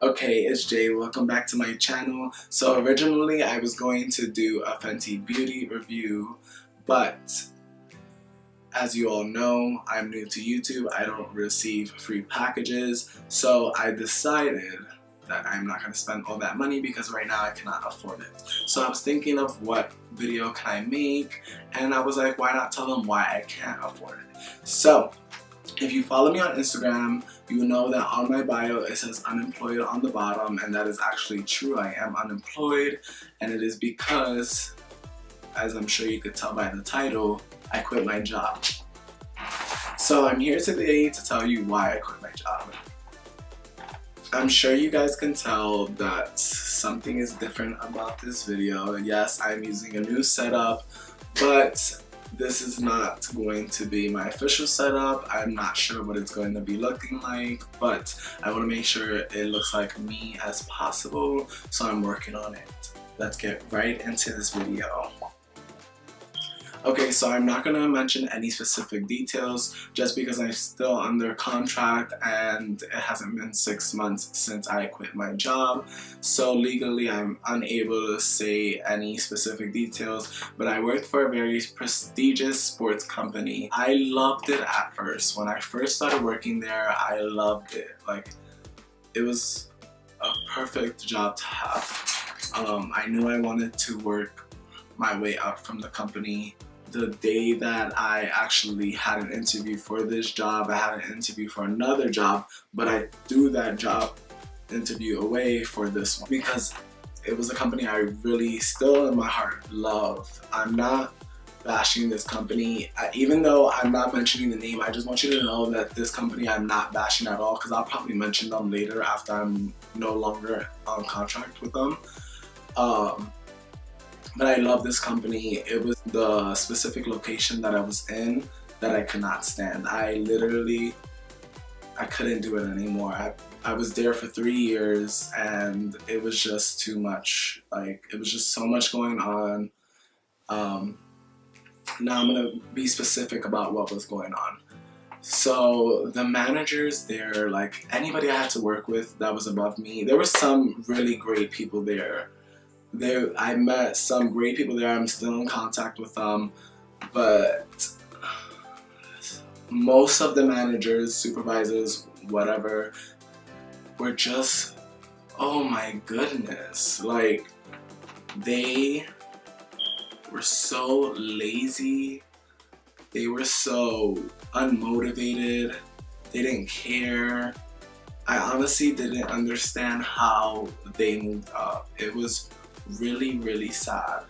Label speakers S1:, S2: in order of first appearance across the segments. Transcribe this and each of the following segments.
S1: Okay, it's Jay. Welcome back to my channel. So originally I was going to do a Fenty Beauty review, but as you all know, I'm new to YouTube. I don't receive free packages, so I decided that I'm not going to spend all that money because right now I cannot afford it. So I was thinking of what video can I make, and I was like, why not tell them why I can't afford it? So if you follow me on Instagram, you will know that on my bio it says unemployed on the bottom, and that is actually true. I am unemployed, and it is because, as I'm sure you could tell by the title, I quit my job. So I'm here today to tell you why I quit my job. I'm sure you guys can tell that something is different about this video. Yes, I'm using a new setup, but this is not going to be my official setup. I'm not sure what it's going to be looking like, but I want to make sure it looks like me as possible, so I'm working on it. Let's get right into this video. Okay, so I'm not going to mention any specific details just because I'm still under contract and it hasn't been 6 months since I quit my job. So legally I'm unable to say any specific details, but I worked for a very prestigious sports company. I loved it at first. When I first started working there, I loved it. Like, it was a perfect job to have. I knew I wanted to work my way up from the company. The day that I actually had an interview for this job, I had an interview for another job, but I threw that job interview away for this one because it was a company I really still in my heart love. I'm not bashing this company. Even though I'm not mentioning the name, I just want you to know that this company I'm not bashing at all, because I'll probably mention them later after I'm no longer on contract with them. But I love this company. It was the specific location that I was in that I could not stand. I couldn't do it anymore. I was there for 3 years and it was just too much. Like, it was just so much going on. Now I'm gonna be specific about what was going on. So the managers there, like anybody I had to work with that was above me, there were some really great people there. I met some great people there. I'm still in contact with them, but most of the managers, supervisors, whatever, were just, oh my goodness, like, they were so lazy, they were so unmotivated, they didn't care. I honestly didn't understand how they moved up. It was really, really sad.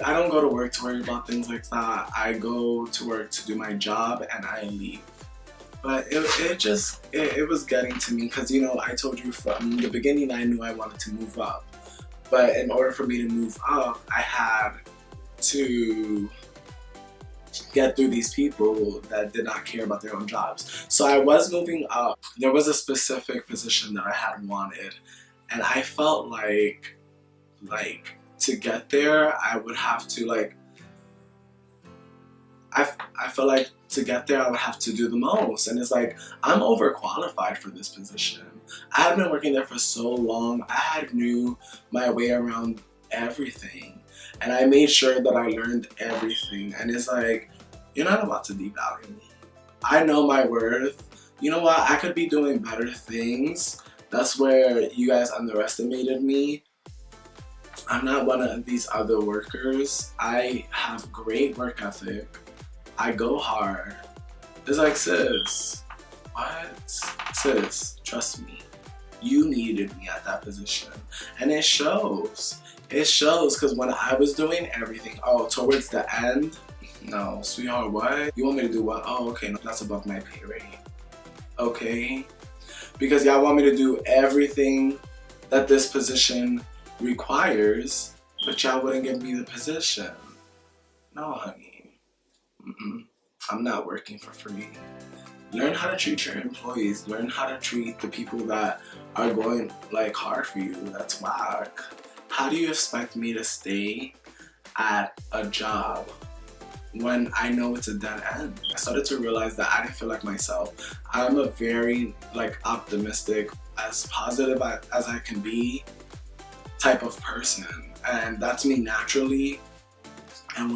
S1: I don't go to work to worry about things like that. I go to work to do my job and I leave. But it was getting to me because, you know, I told you from the beginning I knew I wanted to move up. But in order for me to move up, I had to get through these people that did not care about their own jobs. So I was moving up. There was a specific position that I had wanted, and I felt like to get there I would have to I felt like to get there I would have to do the most, and it's like, I'm overqualified for this position. I had been working there for so long. I knew my way around everything, and I made sure that I learned everything, and it's like, you're not about to devalue me. I know my worth. You know what? I could be doing better things. That's where you guys underestimated me. I'm not one of these other workers. I have great work ethic. I go hard. It's like, sis, what? Sis, trust me. You needed me at that position. And it shows. It shows, because when I was doing everything, oh, towards the end, no, sweetheart, what? You want me to do what? Oh, okay, no, that's above my pay rate. Okay? Because y'all want me to do everything that this position requires, but y'all wouldn't give me the position. No, honey. I'm not working for free. Learn how to treat your employees. Learn how to treat the people that are going hard for you. That's whack. How do you expect me to stay at a job when I know it's a dead end? I started to realize that I didn't feel like myself. I'm a very optimistic, as positive as I can be type of person, and that's me naturally. And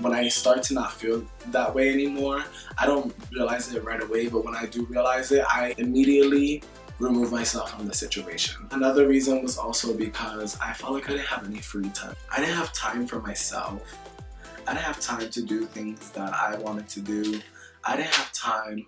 S1: when I start to not feel that way anymore, I don't realize it right away, but when I do realize it, I immediately remove myself from the situation. Another reason was also because I felt like I didn't have any free time. I didn't have time for myself. I didn't have time to do things that I wanted to do. I didn't have time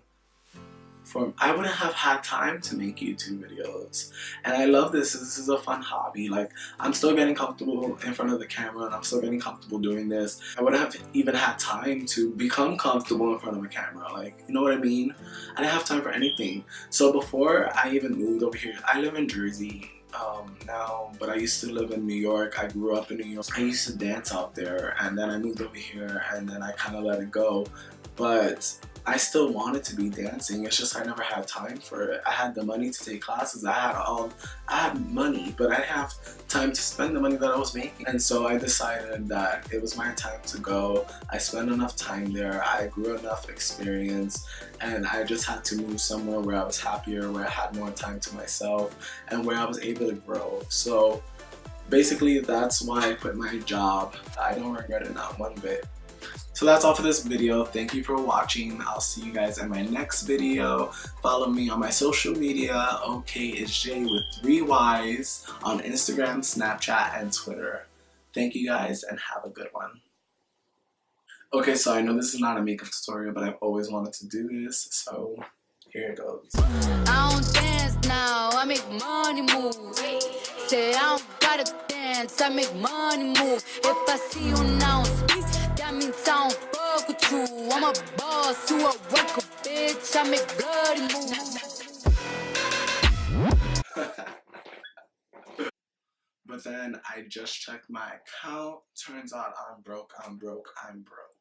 S1: I wouldn't have had time to make YouTube videos. And I love this. This is a fun hobby. Like, I'm still getting comfortable in front of the camera and I'm still getting comfortable doing this. I wouldn't have even had time to become comfortable in front of a camera. Like, you know what I mean? I didn't have time for anything. So before I even moved over here, I live in Jersey now, but I used to live in New York. I grew up in New York. I used to dance out there, and then I moved over here and then I kind of let it go. But I still wanted to be dancing. It's just I never had time for it. I had the money to take classes. I had money, but I didn't have time to spend the money that I was making. And so I decided that it was my time to go. I spent enough time there. I grew enough experience, and I just had to move somewhere where I was happier, where I had more time to myself, and where I was able to grow. So basically, that's why I quit my job. I don't regret it, not one bit. So that's all for this video. Thank you for watching. I'll see you guys in my next video. Follow me on my social media, OKIsJ with 3 Ys on Instagram, Snapchat, and Twitter. Thank you guys and have a good one. Okay, so I know this is not a makeup tutorial, but I've always wanted to do this, so here it goes. I don't dance now, I make money move. Say I don't gotta dance, I make money move. If I see you now speak, that means I don't fuck with you. I'm a boss, you a worker, bitch. I make bloody moves. But then I just checked my account. Turns out I'm broke, I'm broke, I'm broke.